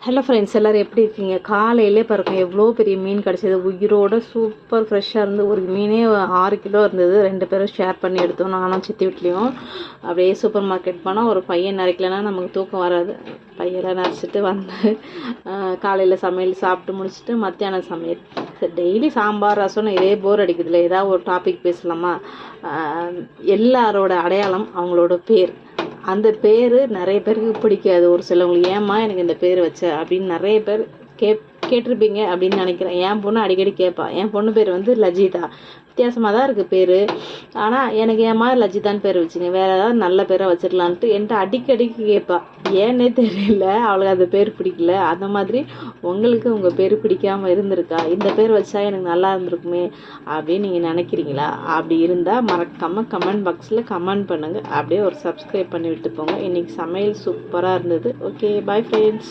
Hello friends, எல்லோரும் எப்படி இருக்கீங்க? காலையிலே பாருங்க எவ்வளோ பெரிய மீன் கிடச்சிது. உயிரோட சூப்பர் ஃப்ரெஷ்ஷாக இருந்து ஒரு மீனே 6 கிலோ இருந்தது. 2 பேரும் ஷேர் பண்ணி எடுத்தோம், நானும் சித்தி வீட்லேயும். அப்படியே சூப்பர் மார்க்கெட் போனால் ஒரு பையன் நரைக்கலைன்னா நமக்கு தூக்கம் வராது. பையெல்லாம் நரைச்சிட்டு வந்து காலையில் சமையல் சாப்பிட்டு முடிச்சுட்டு மத்தியானம் சமையல். டெய்லி சாம்பார் ரசம்னு இதே போர் அடிக்குதுல்ல, ஏதாவது ஒரு டாபிக் பேசலாமா? எல்லாரோட அடையாளம் அவங்களோட பேர். அந்த பேர் நிறைய பேருக்கு பிடிக்காது. ஒரு சிலவங்களுக்கு ஏம்மா எனக்கு இந்த பேர் வச்ச அப்படின்னு நிறைய பேர் கேட்டிருப்பீங்க அப்படின்னு நினைக்கிறேன். என் பொண்ணு அடிக்கடி கேட்பா. என் பொண்ணு பேர் வந்து லஜிதா. வித்தியாசமாக தான் இருக்குது பேர். ஆனால் எனக்கு ஏம்மா லஜிதான்னு பேர் வச்சுங்க, வேறு ஏதாவது நல்ல பேரை வச்சிடலான்ட்டு என்கிட்ட அடிக்கடிக்கு கேட்பா. ஏன்னே தெரியல, அவளுக்கு அந்த பேர் பிடிக்கல. அந்த மாதிரி உங்களுக்கு உங்கள் பேர் பிடிக்காமல் இருந்திருக்கா? இந்த பேர் வச்சா எனக்கு நல்லா இருந்திருக்குமே அப்படின்னு நீங்கள் நினைக்கிறீங்களா? அப்படி இருந்தால் மறக்காமல் கமெண்ட் பாக்ஸில் கமெண்ட் பண்ணுங்கள். அப்படியே ஒரு சப்ஸ்கிரைப் பண்ணி விட்டு போங்க. இன்றைக்கி சமையல் சூப்பராக இருந்தது. Okay, bye friends.